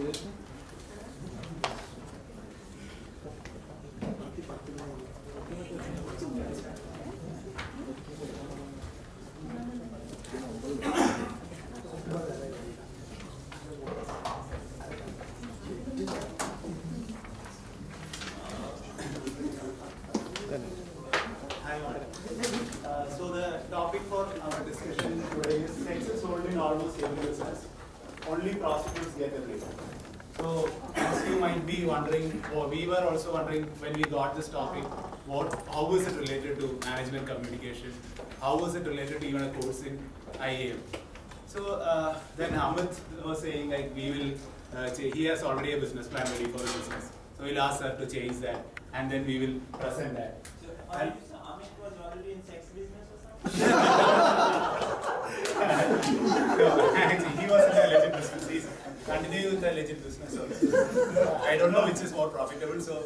So the topic for our discussion today is sex is sold in almost every business. Only prostitutes get a rate. So as you might be wondering, or we were also wondering when we got this topic, how is it related to management communication? How is it related to even a course in IAM? So then Amit was saying like we will, he has already a business plan ready for the business. So we'll ask her to change that and then we will present that. So Amit was already in sex business or something? No, actually, he was in a legit business. He's continuing with the legit business also. I don't know which is more profitable. So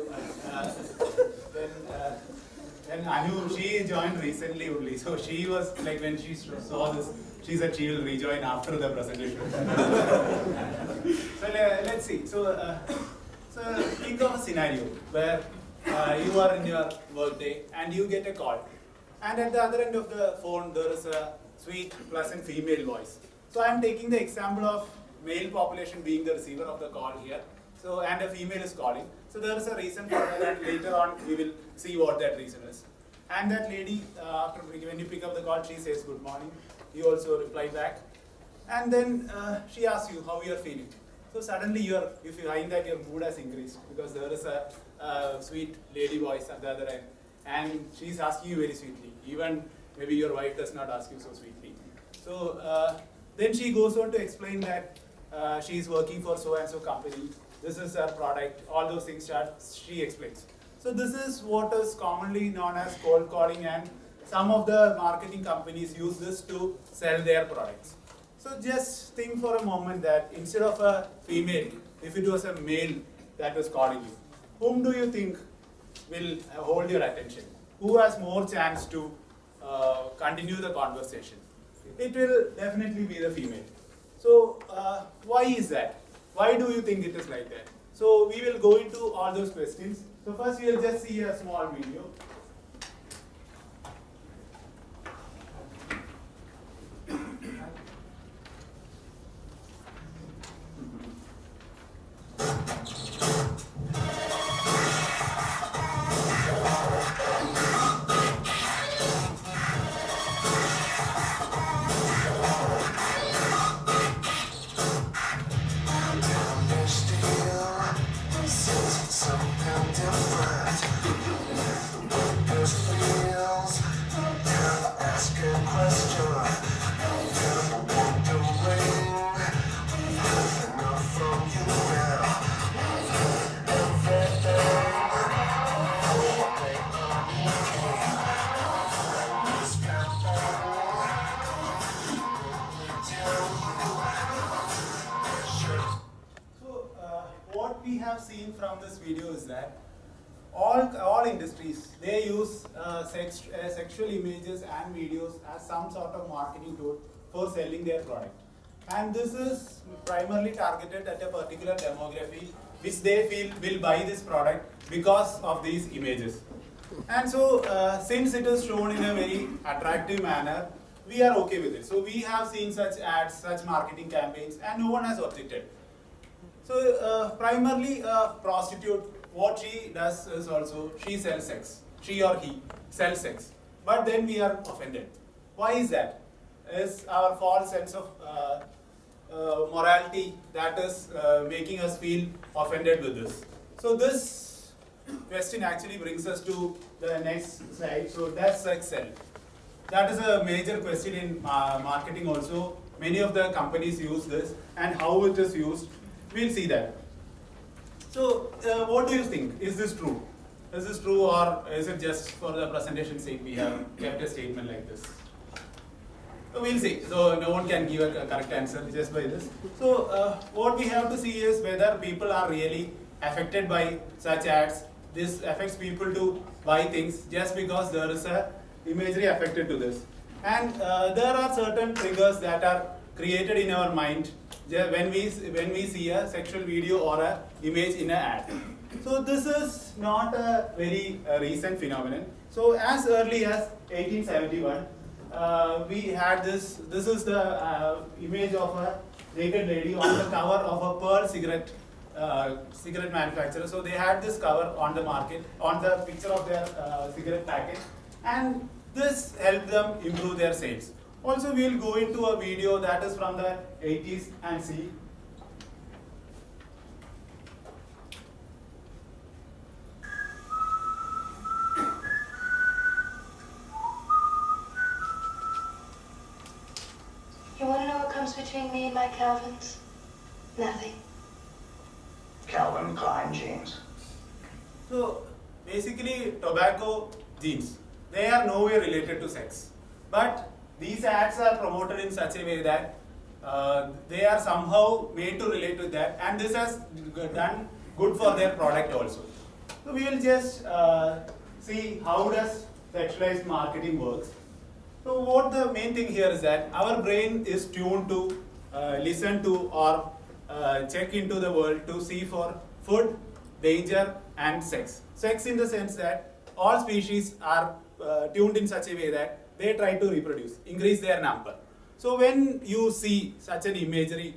then Anu, she joined recently only. So she was like when she saw this, she said she will rejoin after the presentation. So let's see. So think of a scenario where you are in your workday and you get a call. And at the other end of the phone, there is a sweet, pleasant female voice. So I am taking the example of male population being the receiver of the call here. So and a female is calling. So there is a reason for that, and later on we will see what that reason is. And that lady, when you pick up the call, she says good morning. You also reply back, and then she asks you how you are feeling. So suddenly if you find that your mood has increased because there is a sweet lady voice at the other end. And she's asking you very sweetly. Even maybe your wife does not ask you so sweetly. So then she goes on to explain that she is working for so and so company. This is her product. All those things she explains. So this is what is commonly known as cold calling, and some of the marketing companies use this to sell their products. So just think for a moment that instead of a female, if it was a male that was calling you, whom do you think will hold your attention? Who has more chance to continue the conversation? It will definitely be the female. So why is that? Why do you think it is like that? So we will go into all those questions. So first we will just see a small video. Seen from this video is that all industries, they use sexual images and videos as some sort of marketing tool for selling their product. And this is primarily targeted at a particular demography which they feel will buy this product because of these images. And so since it is shown in a very attractive manner, we are okay with it. So we have seen such ads, such marketing campaigns, and no one has objected. So primarily a prostitute, what she does is also she sells sex. She or he sells sex. But then we are offended. Why is that? Is our false sense of morality that is making us feel offended with this. So this question actually brings us to the next slide. So does sex sell? That is a major question in marketing also. Many of the companies use this, and how it is used, we'll see that. So what do you think? Is this true? Is this true, or is it just for the presentation sake we have kept a statement like this? So we'll see. So no one can give a correct answer just by this. So what we have to see is whether people are really affected by such ads. This affects people to buy things just because there is a imagery affected to this. And there are certain triggers that are created in our mind when we see a sexual video or a image in an ad. So this is not a very recent phenomenon. So as early as 1871, we had this. This is the image of a naked lady on the cover of a Pearl cigarette manufacturer. So they had this cover on the market, on the picture of their cigarette packet, and this helped them improve their sales. Also, we will go into a video that is from the 80s and see. You want to know what comes between me and my Calvins? Nothing. Calvin Klein jeans. So basically, tobacco jeans, they are nowhere related to sex. But these ads are promoted in such a way that they are somehow made to relate to that, and this has done good for their product also. So we will just see how does sexualized marketing works. So what the main thing here is that our brain is tuned to listen to or check into the world to see for food, danger and sex. Sex in the sense that all species are tuned in such a way that they try to reproduce, increase their number. So when you see such an imagery,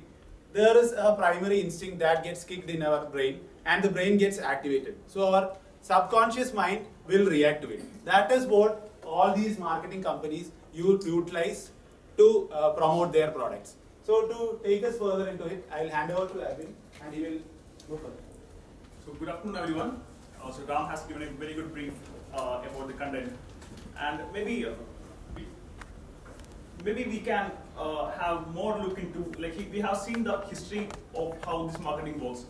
there is a primary instinct that gets kicked in our brain and the brain gets activated. So our subconscious mind will react to it. That is what all these marketing companies utilize to promote their products. So to take us further into it, I will hand over to Arvind and he will go further. So good afternoon everyone. So Ram has given a very good brief about the content, and maybe we can have more look into, like we have seen the history of how this marketing works.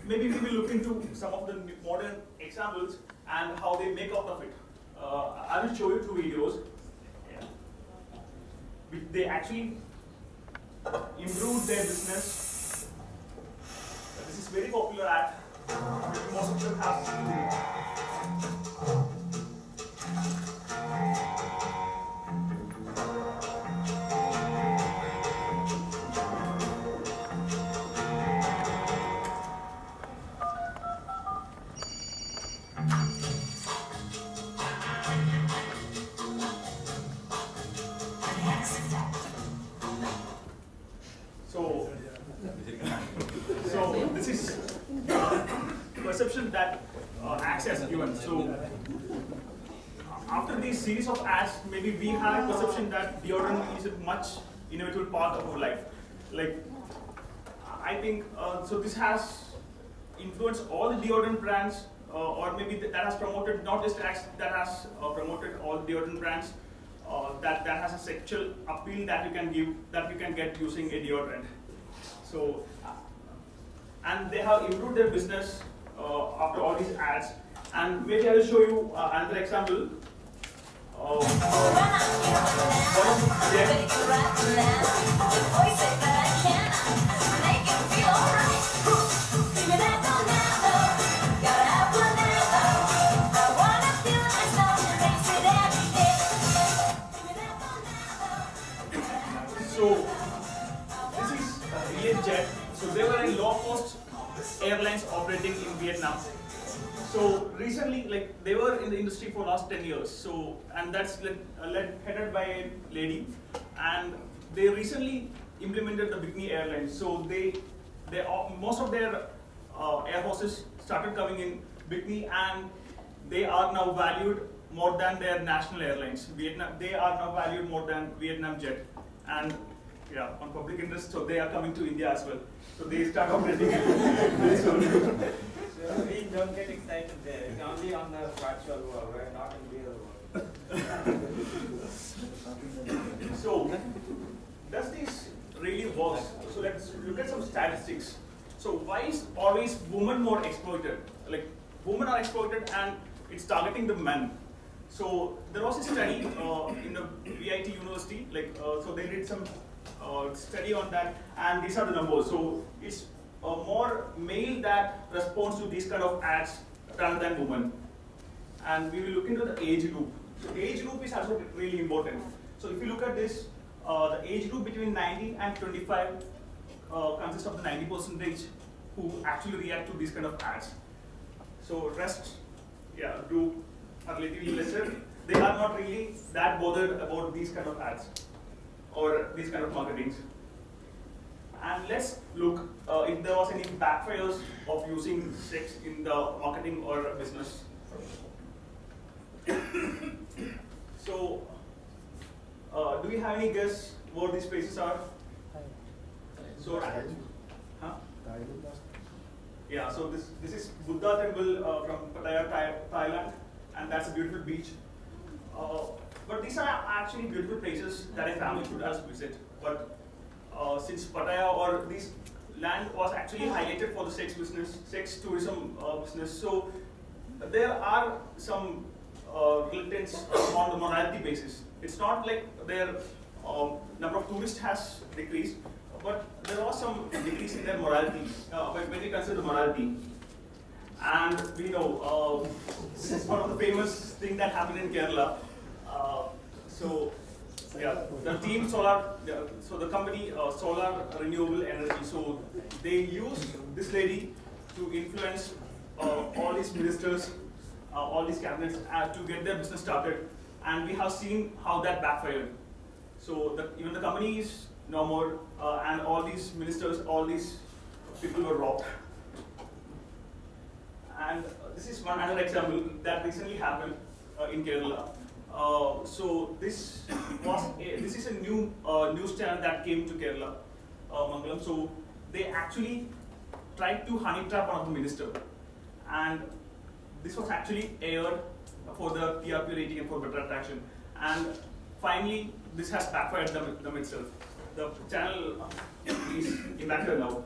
Maybe we will look into some of the modern examples and how they make out of it. I will show you 2 videos. They actually improved their business. This is very popular ad. Most of them have seen it. So this is perception that acts as given. So after these series of ads, maybe we have a perception that deodorant is a much inevitable part of our life. Like I think so. This has influenced all the deodorant brands, or maybe that has promoted not just acts that has promoted all deodorant brands. That has a sexual appeal that you can get using a deodorant. So, and they have improved their business after all these ads. And maybe I will show you another example. So, this is Jet. So they were a low-cost airlines operating in Vietnam. So recently, like they were in the industry for last 10 years. So and that's headed by a lady, and they recently implemented the Bikini Airlines. So they most of their air hostesses started coming in Bikini, and they are now valued more than their national airlines. They are now valued more than Vietnam Jet, and yeah, on public interest, so they are coming to India as well. So they start operating very soon. So we don't get excited there. It's only on the virtual world, right? Not in real world. So does this really work? So let's look at some statistics. So why is always women more exploited? Like women are exploited and it's targeting the men. So there was a study in the VIT University, so they did some study on that, and these are the numbers. So it's more male that responds to these kind of ads rather than women. And we will look into the age group. So age group is also really important. So if you look at this, the age group between 19 and 25 consists of the 90% who actually react to these kind of ads. So rest, yeah, group are relatively lesser. They are not really that bothered about these kind of ads or these kind of marketings. And let's look if there was any backfires of using sex in the marketing or business. So, do we have any guess what these places are? So, huh? Yeah. So this is Buddha temple from Pattaya, Thailand, and that's a beautiful beach. But these are actually beautiful places that a family should also visit. But since Pattaya or this land was actually highlighted for the sex business, sex tourism business, so there are some reluctance on the morality basis. It's not like their number of tourists has decreased, but there was some decrease in their morality when we consider morality. And we know this is one of the famous things that happened in Kerala. So yeah, the team Solar, so the company Solar Renewable Energy, so they used this lady to influence all these ministers, all these cabinets to get their business started, and we have seen how that backfired. So even the company is no more, and all these ministers, all these people were robbed. And this is another example that recently happened in Kerala. So this is a new news channel that came to Kerala, Mangalam. So they actually tried to honey trap one of the minister, and this was actually aired for the TRP rating and for better attraction. And finally, this has backfired them itself. The channel is impacted now,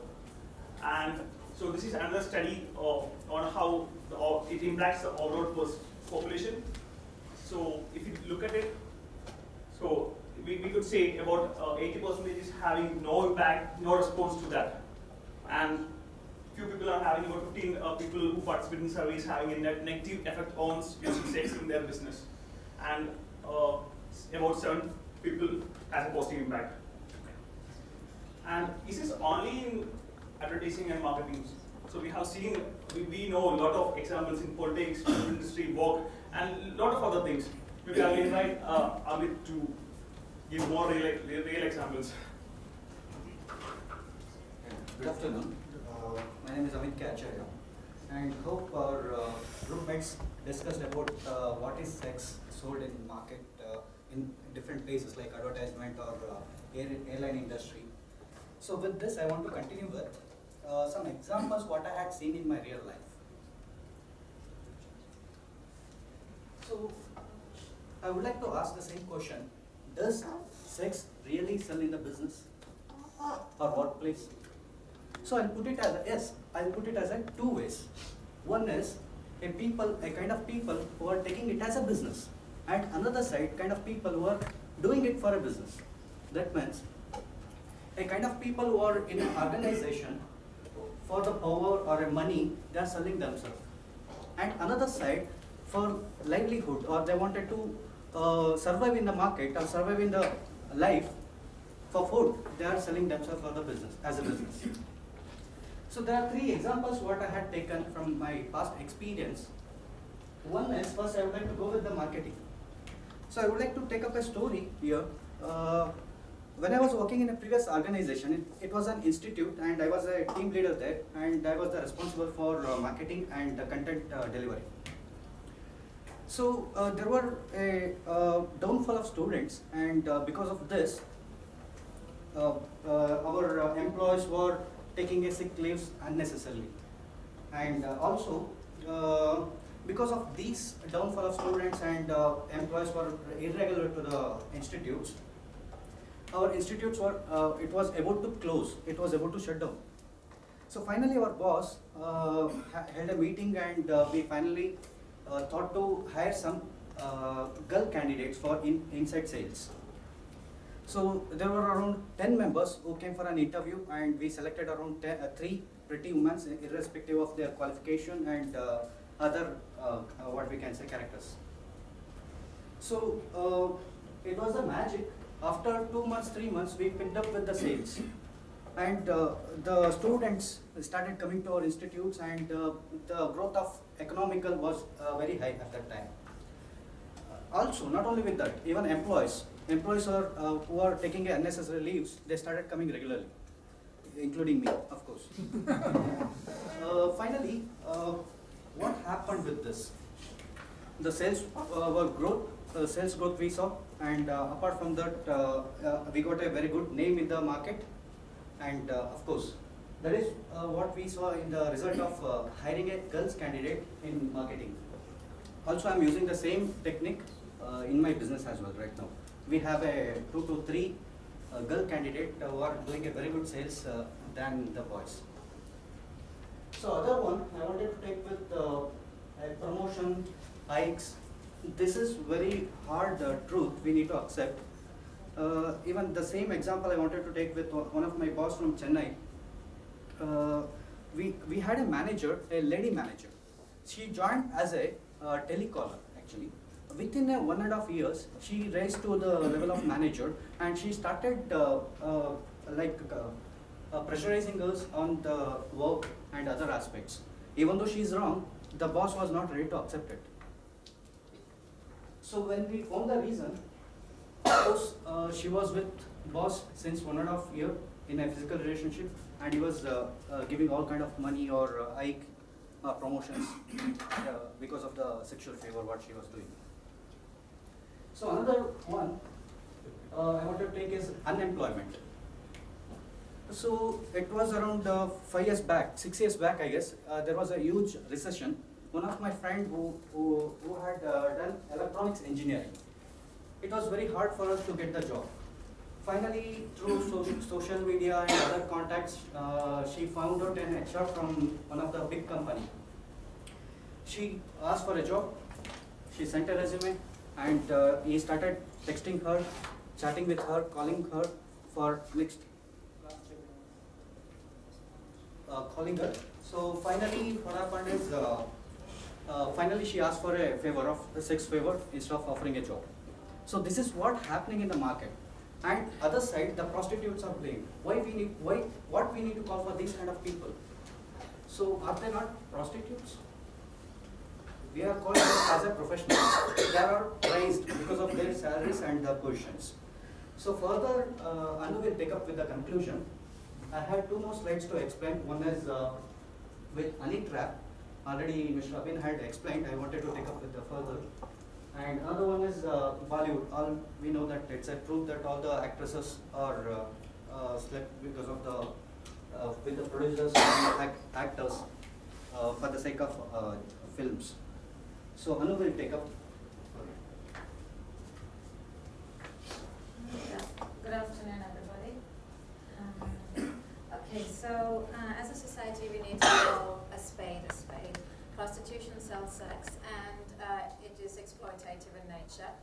and so this is another study on how it impacts the overall population. So if you look at it, so we could say about 80% is having no impact, no response to that. And few people are having about 15 people who participate in surveys having a negative effect on using sex in their business. And about 7 people has a positive impact. And this is only in advertising and marketing. So we have seen, we know a lot of examples in politics, industry, work, and a lot of other things. Maybe I'll invite Amit to give more real examples. Good afternoon. My name is Amit Kacharya, and hope our groupmates discussed about what is sex sold in market in different places like advertisement or airline industry. So with this, I want to continue with some examples what I had seen in my real life. So I would like to ask the same question: does sex really sell in the business or workplace? So I'll put it as yes. I'll put it as two ways. One is a kind of people who are taking it as a business, and another side kind of people who are doing it for a business. That means a kind of people who are in an organization for the power or a money, they are selling themselves, and another side for livelihood, or they wanted to survive in the market or survive in the life for food, they are selling themselves for the business as a business. So there are 3 examples what I had taken from my past experience. One is, first I would like to go with the marketing. So I would like to take up a story here. When I was working in a previous organization, it was an institute, and I was a team leader there, and I was the responsible for marketing and content delivery. So there were a downfall of students, and because of this, our employees were taking a sick leaves unnecessarily, and also because of these downfall of students and employees were irregular to the institutes, our institutes were it was about to close, it was about to shut down. So finally our boss held a meeting, and we finally thought to hire some girl candidates for inside sales. So there were around 10 members who came for an interview, and we selected around 3 pretty women, irrespective of their qualification and other what we can say characters. So it was a magic. After 2 months, 3 months, we picked up with the sales, And the students started coming to our institutes, and the growth of economical was very high at that time. Also, not only with that, even employees who are taking unnecessary leaves, they started coming regularly, including me, of course. Finally, what happened with this? The sales sales growth we saw, and apart from that, we got a very good name in the market, and of course, that is what we saw in the result of hiring a girls candidate in marketing. Also, I'm using the same technique in my business as well right now. We have a 2 to 3 girl candidate who are doing a very good sales than the boys. So other one I wanted to take with a promotion, hikes. This is very hard truth we need to accept. Even the same example I wanted to take with one of my boss from Chennai. We had a manager, a lady manager. She joined as a telecaller actually. Within 1.5 years, she raised to the level of manager, and she started pressurizing us on the work and other aspects. Even though she is wrong, the boss was not ready to accept it. So when we found the reason, of course, she was with boss since 1.5 years in a physical relationship, and he was giving all kind of money or hike promotions because of the sexual favor what she was doing. So another one I want to take is unemployment. So it was around 5 years back, 6 years back, I guess. There was a huge recession. One of my friend who had done electronics engineering. It was very hard for us to get the job. Finally, through social media and other contacts, she found out an HR from one of the big company. She asked for a job. She sent a resume, and he started texting her, chatting with her, calling her for next. Calling her. So finally, what happened is, finally she asked for a favor of a sex favor instead of offering a job. So this is what happening in the market. And other side, the prostitutes are blamed. What we need to call for these kind of people? So are they not prostitutes? We are called as a professionals. They are praised because of their salaries and their positions. So further, Anu will take up with the conclusion. I have 2 more slides to explain. One is with honey trap. Already Mr. Abhin had explained. I wanted to take up with the further. And another one is Bollywood. All we know that it's a truth that all the actresses are slept because of the with the producers and actors for the sake of films. So Anu will take up. Good afternoon, everybody. Okay, so as a society, we need to call a spade a spade. Prostitution sells sex, and it is exploitative in nature,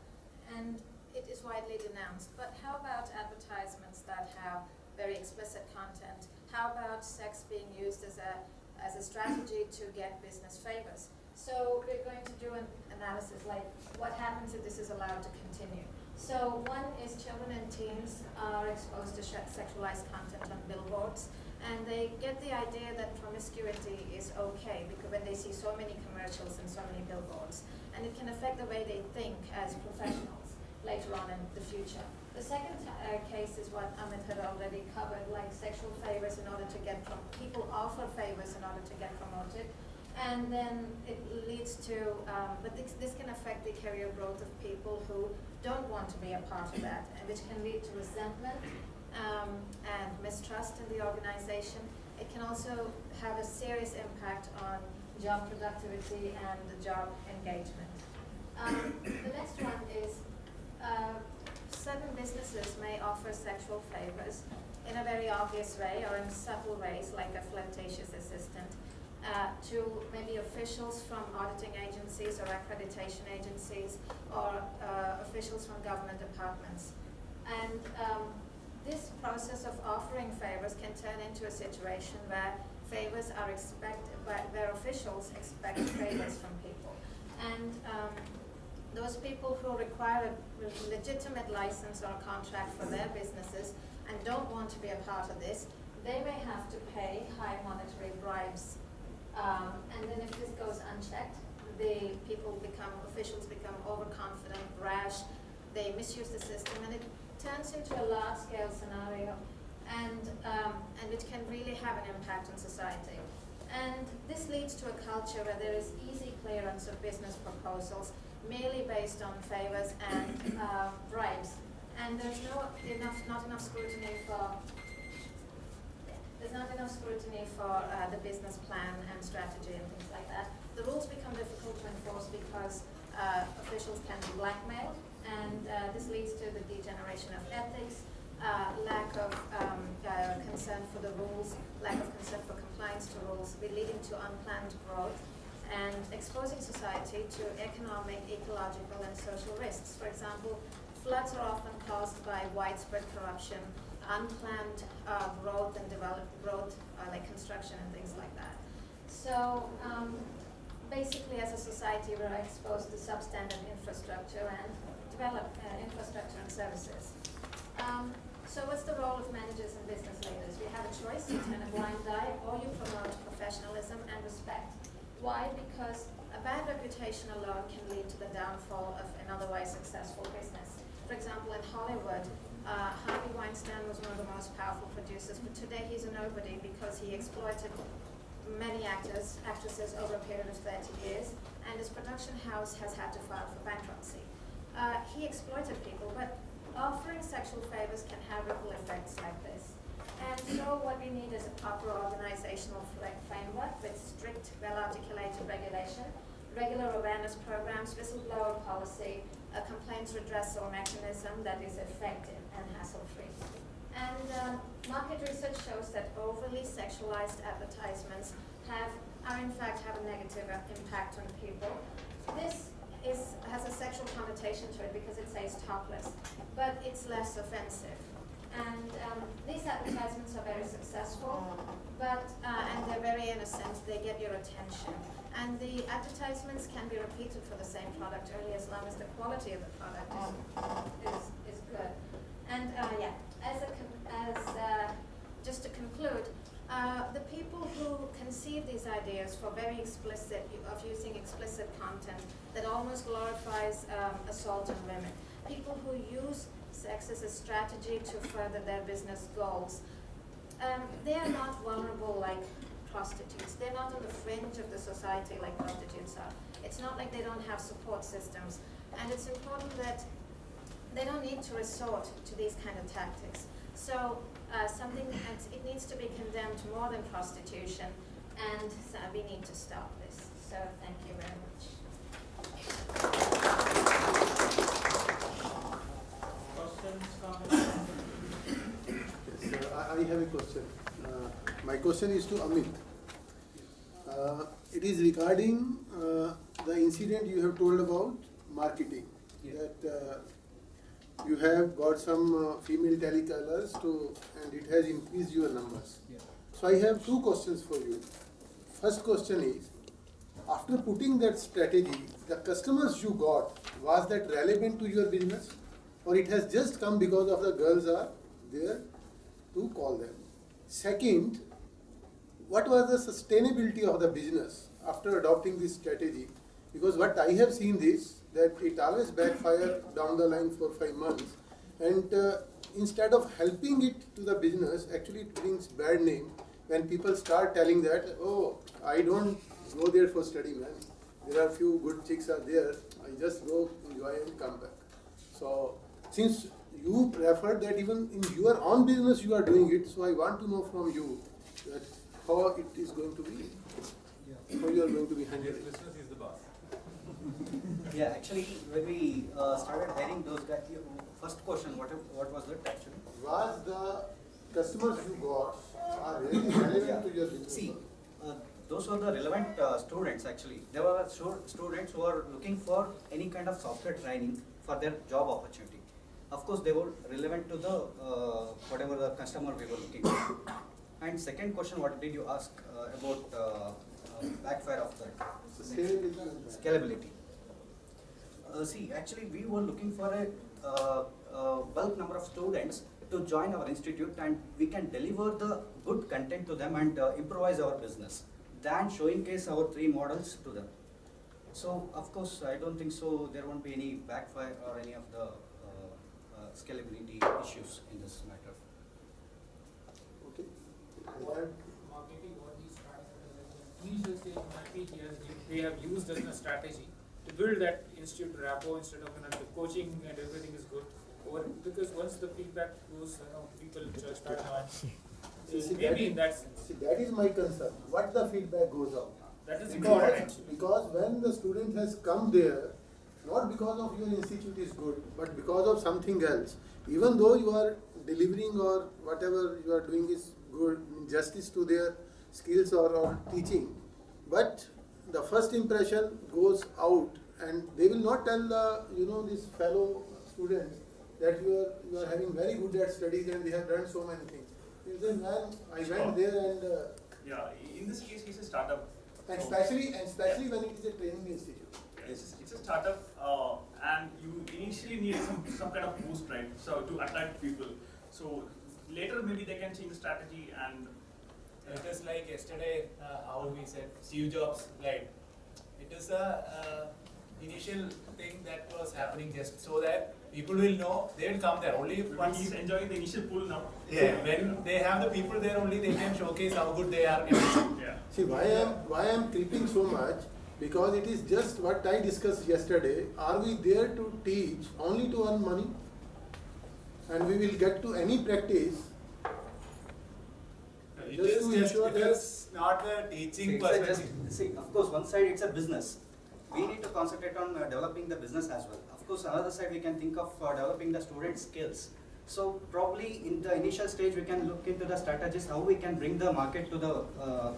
and it is widely denounced. But how about advertisements that have very explicit content? How about sex being used as a strategy to get business favors? So we're going to do an analysis like what happens if this is allowed to continue. So one is children and teens are exposed to sexualized content on billboards, and they get the idea that promiscuity is okay because when they see so many commercials and so many billboards, and it can affect the way they think as professionals later on in the future. The second case is what Amit had already covered, like sexual favors in order to get people offer favors in order to get promoted. And then it leads to, but this can affect the career growth of people who don't want to be a part of that, and which can lead to resentment and mistrust in the organization. It can also have a serious impact on job productivity and the job engagement. The next one is certain businesses may offer sexual favors in a very obvious way or in subtle ways, like a flirtatious assistant. To maybe officials from auditing agencies or accreditation agencies or officials from government departments. And this process of offering favors can turn into a situation where favors are expected, where officials expect favors from people. And those people who require a legitimate license or a contract for their businesses and don't want to be a part of this, they may have to pay high monetary bribes. And then if this goes unchecked, officials become overconfident, brash, they misuse the system, and it turns into a large-scale scenario, and which can really have an impact on society. And this leads to a culture where there is easy clearance of business proposals, merely based on favors and bribes. And there's not enough scrutiny for the business plan and strategy and things like that. The rules become difficult to enforce because officials can be blackmailed, and this leads to the degeneration of ethics, lack of concern for the rules, lack of concern for compliance to rules, leading to unplanned growth, and exposing society to economic, ecological, and social risks. For example, floods are often caused by widespread corruption, unplanned growth and like construction and things like that. So basically, as a society, we're exposed to substandard infrastructure and develop infrastructure and services. So what's the role of managers and business leaders? We have a choice: you turn a blind eye, or you promote professionalism and respect. Why? Because a bad reputation alone can lead to the downfall of an otherwise successful business. For example, in Hollywood, Harvey Weinstein was one of the most powerful producers, but today he's a nobody because he exploited many actresses over a period of 30 years, and his production house has had to file for bankruptcy. He exploited people, but offering sexual favors can have ripple effects like this. And so what we need is a proper organizational framework with strict, well-articulated regulation, regular awareness programs, whistleblower policy, a complaints redressal mechanism that is effective and hassle-free. And market research shows that overly sexualized advertisements are in fact have a negative impact on people. This has a sexual connotation to it because it says topless, but it's less offensive. And these advertisements are very successful, but and they're very innocent. They get your attention, and the advertisements can be repeated for the same product only as long as the quality of the product is good. And just to conclude, the people who conceive these ideas for of using explicit content that almost glorifies assault on women, people who use sex as a strategy to further their business goals, they are not vulnerable like prostitutes. They're not on the fringe of the society like prostitutes are. It's not like they don't have support systems. And it's important that they don't need to resort to these kind of tactics. So it needs to be condemned more than prostitution, and so we need to stop this. So thank you very much. Questions, comments? Yes, I have a question. My question is to Amit. It is regarding the incident you have told about marketing. Yeah. That you have got some female telecallers and it has increased your numbers. Yeah. So I have two questions for you. First question is, after putting that strategy, the customers you got, was that relevant to your business? Or it has just come because of the girls are there to call them? Second, what was the sustainability of the business after adopting this strategy? Because what I have seen is that it always backfire down the line for 5 months, and instead of helping it to the business, actually it brings bad name when people start telling that, oh, I don't go there for study, man. There are few good chicks are there. I just go enjoy and come back. So since you prefer that even in your own business you are doing it, so I want to know from you that how it is going to be, how you are going to be handling it. Yeah, actually, when we started hiring those guys, first question, what was that actually? Was the customers you got are really relevant to your business? See, those were the relevant students actually. There were students who are looking for any kind of software training for their job opportunity. Of course, they were relevant to the whatever the customer we were looking for. And second question, what did you ask about backfire of that? Scalability. See, actually, we were looking for a bulk number of students to join our institute, and we can deliver the good content to them and improvise our business than showcase our 3 models to them. So of course, I don't think so there won't be any backfire or any of the scalability issues in this matter. Okay. Marketing what these initial stage might be they have used as a strategy to build that institute rapport instead of the coaching and everything is good. Because once the feedback goes, people just start maybe in that sense. See, that is my concern. What the feedback goes out? That is important Because, actually. because when the student has come there, not because of your institute is good, but because of something else, even though you are delivering or whatever you are doing is good, justice to their skills or teaching, but the first impression goes out and they will not tell the, these fellow students that you are having very good at studies and they have done so many things. You say, man, I went there and Yeah, in this case, he's a startup. and especially when it is a training institute. It's a startup, and you initially need some kind of boost, right? So to attract people. So later maybe they can change the strategy and. It is like yesterday, how we said Steve Jobs, right? It is a initial thing that was happening just so that people will know they will come there only once. He's enjoying the initial pull now. Yeah, when they have the people there only, they can showcase how good they are. Yeah. See, why I am creeping so much? Because it is just what I discussed yesterday. Are we there to teach only to earn money? And we will get to any practice. It is not the teaching perspective. See, of course, one side it's a business. We need to concentrate on developing the business as well. Of course, another side we can think of developing the student skills. So probably in the initial stage we can look into the strategies how we can bring the market to the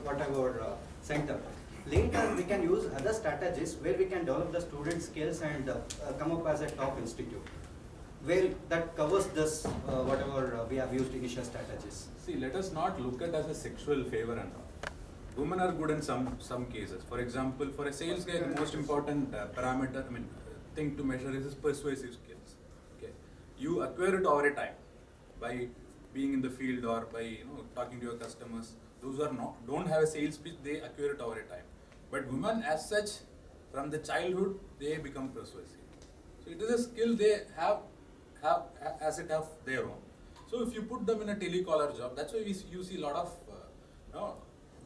whatever center. Later we can use other strategies where we can develop the student skills and come up as a top institute, where that covers this whatever we have used initial strategies. See, let us not look at as a sexual favor and all. Women are good in some cases. For example, for a sales guy, the most important parameter, thing to measure is his persuasive skills. Okay, you acquire it over a time by being in the field or by talking to your customers. Those who don't have a sales pitch, they acquire it over a time. But women, as such, from the childhood, they become persuasive. So it is a skill they have as it have their own. So if you put them in a telecaller job, that's why you see a lot of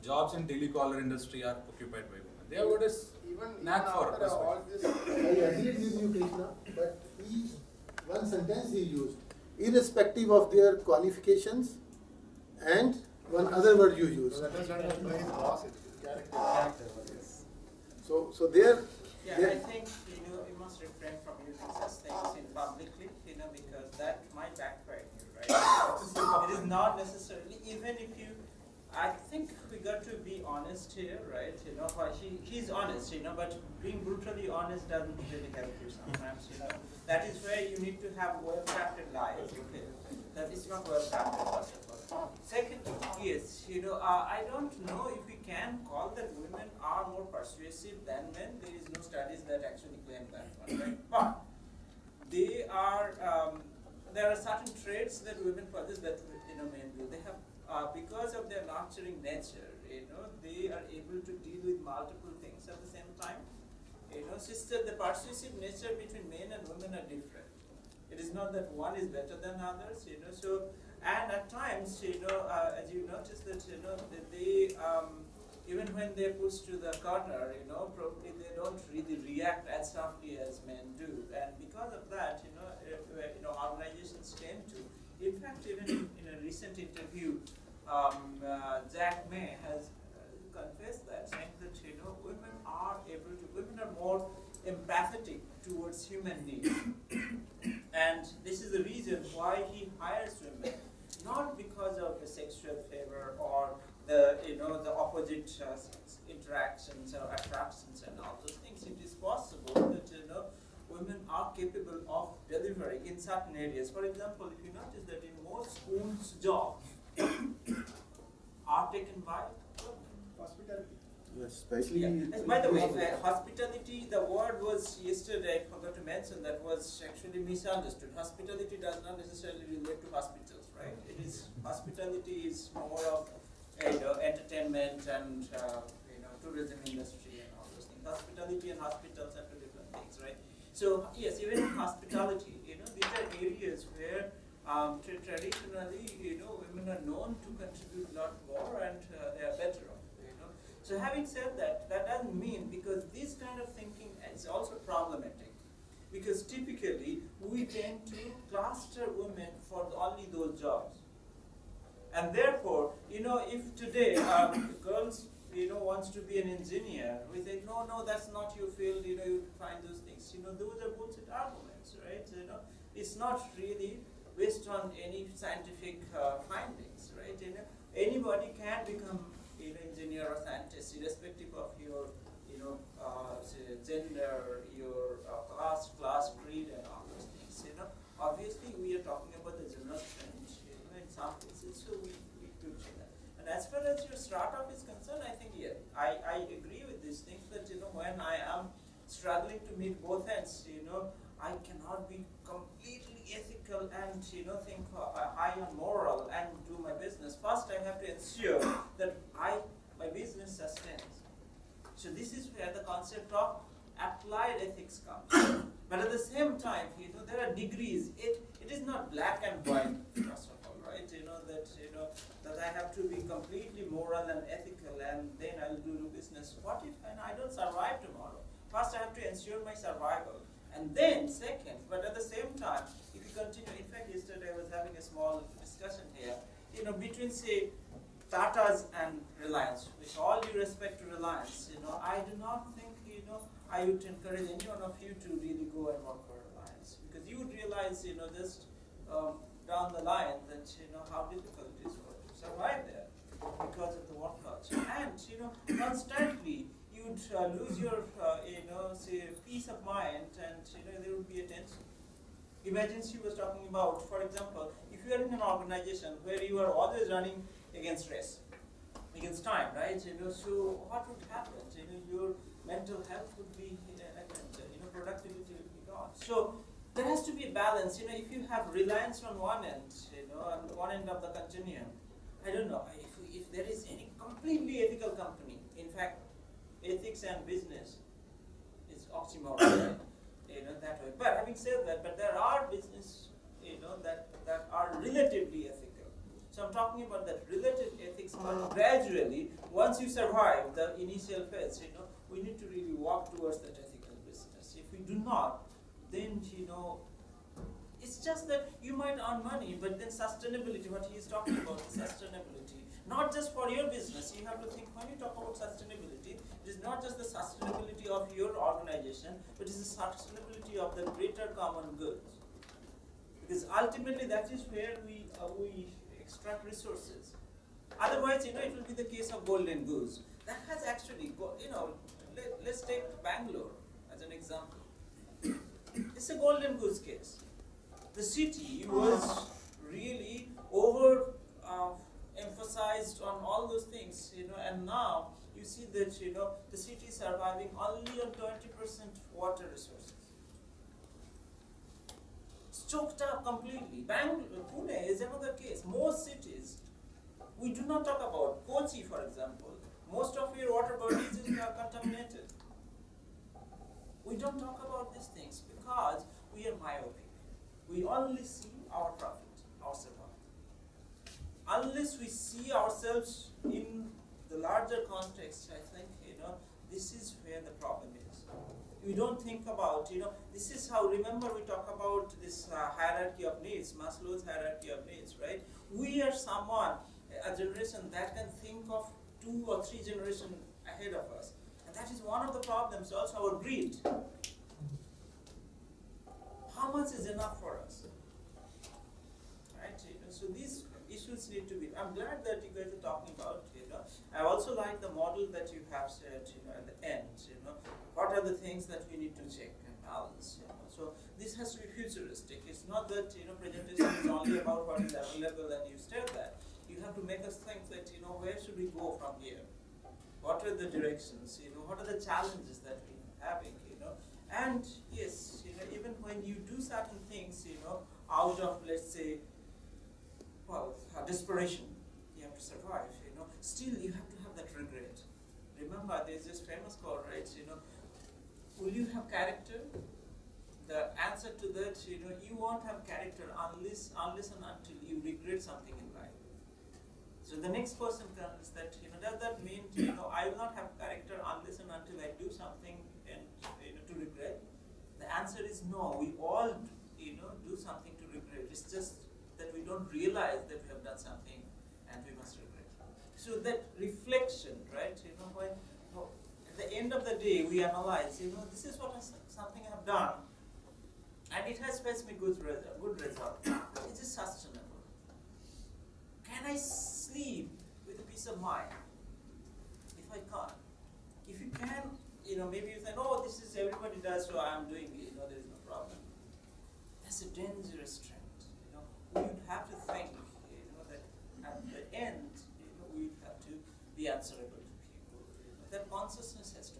jobs in telecaller industry are occupied by women. They have got a knack for persuasion. I agreed with you, Krishna, but one sentence he used, irrespective of their qualifications, and one other word you used. So there. Yeah, I think you must refrain from using such things in publicly, because that might backfire you, right? It is not necessarily, even if you. I think we got to be honest here, right? He's honest, but being brutally honest doesn't really help you sometimes, That is where you need to have well-crafted lies, okay? That is not well-crafted, first of all. Second, yes, I don't know if we can call that women are more persuasive than men. There is no studies that actually claim that one, right? But they are, there are certain traits that women possess that men do. They have. Because of their nurturing nature, they are able to deal with multiple things at the same time. Sister, the persuasive nature between men and women are different. It is not that one is better than others, So, and at times, as you notice that, that they, even when they're pushed to the corner, probably they don't really react as sharply as men do. And because of that, organizations tend to. In fact, even in a recent interview, Jack May has confessed that, saying that women are more empathetic towards human needs, and this is the reason why he hires women, not because of the sexual favor or the the opposite interactions or attractions and all those things. It is possible that women are capable of delivering in certain areas. For example, if you notice that in most schools, jobs are taken by women. Hospitality. Yes, especially. Yeah. By the way, hospitality, the word was yesterday, I forgot to mention, that was actually misunderstood. Hospitality does not necessarily relate to hospitals, right? right? It is hospitality is more of entertainment and tourism industry and all those things. Hospitality and hospitals are two different things, right? So yes, even in hospitality, these are areas where traditionally, women are known to contribute a lot more and they are better off. So having said that, that doesn't mean, because this kind of thinking is also problematic, because typically we tend to cluster women for only those jobs. And therefore, if today girls, wants to be an engineer, we say, no, that's not your field, you find those things. Those are bullshit arguments, right? It's not really based on any scientific findings, right? Anybody can become engineer or scientist, irrespective of your gender, your class, creed, and all those things. Obviously we are talking about the general trend, in some cases, so we could say that. And as far as your startup is concerned, I think I agree with these things that when I am struggling to meet both ends, I cannot be completely ethical and think high on moral and do my business. First, I have to ensure that my business sustains. So this is where the concept of applied ethics comes. But at the same time, there are degrees. It is not black and white, first of all, right? That I have to be completely moral and ethical and then I'll do business. What if I don't survive tomorrow? First, I have to ensure my survival. And then second, but at the same time, if you continue, in fact, yesterday I was having a small discussion here, between say Tata's and Reliance, with all due respect to Reliance, I do not think, I would encourage any one of you to really go and work for Reliance, because you would realize, just down the line that, how difficult it is to survive there because of the work culture. And, constantly, you would lose your, say, peace of mind, and, there would be a tension. Imagine she was talking about, for example, if you are in an organization where you are always running against stress, against time, right? So what would happen? Your mental health would be, productivity would be gone. So there has to be a balance. If you have reliance on one end, on one end of the continuum, I don't know if there is any completely ethical company. In fact, ethics and business is oxymoron, right? That way. But having said that, but there are business, that are relatively ethical. So I'm talking about that relative ethics, but gradually, once you survive the initial phase, we need to really walk towards that ethical business. If we do not, then, it's just that you might earn money, but then sustainability, what he is talking about is sustainability. Not just for your business, you have to think, when you talk about sustainability, it is not just the sustainability of your organization, but it is the sustainability of the greater common goods. Because ultimately that is where we extract resources. Otherwise, it will be the case of golden goose. That has actually, let's take Bangalore as an example. It's a golden goose case. The city was really emphasized on all those things, and now you see that, the city is surviving only on 20% water resources. It's choked up completely. Pune is another case. Most cities, we do not talk about Kochi, for example. Most of your water bodies are contaminated. We don't talk about these things because we are myopic. We only see our profit, our survival. Unless we see ourselves in the larger context, I think, this is where the problem is. We don't think about, this is how, remember we talk about this hierarchy of needs, Maslow's hierarchy of needs, right? We are a generation that can think of 2 or 3 generations ahead of us. And that is one of the problems, also our greed. How much is enough for us? Right? So these issues need to be, I'm glad that you guys are talking about, I also like the model that you have said, at the end, what are the things that we need to check and balance, So this has to be futuristic. It's not that, presentation is only about what is available and you stare that. You have to make us think that, where should we go from here? What are the directions, what are the challenges that we are having, And yes, even when you do certain things, out of, let's say, well, desperation. You have to survive, Still, you have to have that regret. Remember, there's this famous quote, right? Will you have character? The answer to that, you won't have character unless and until you regret something in life. So the next person comes that, does that mean, I will not have character unless and until I do something and, to regret? The answer is no. We all, do something to regret. It's just that we don't realize that we have done something and we must regret. So that reflection, right, when at the end of the day we analyze, this is what something I have done and it has fetched me good result. Is it sustainable? Can I sleep with a peace of mind? If I can't. If you can, maybe you say, no, this is everybody does, so I am doing it, there is no problem. That's a dangerous trend. We would have to think, that at the end, we have to be answerable to people. That consciousness has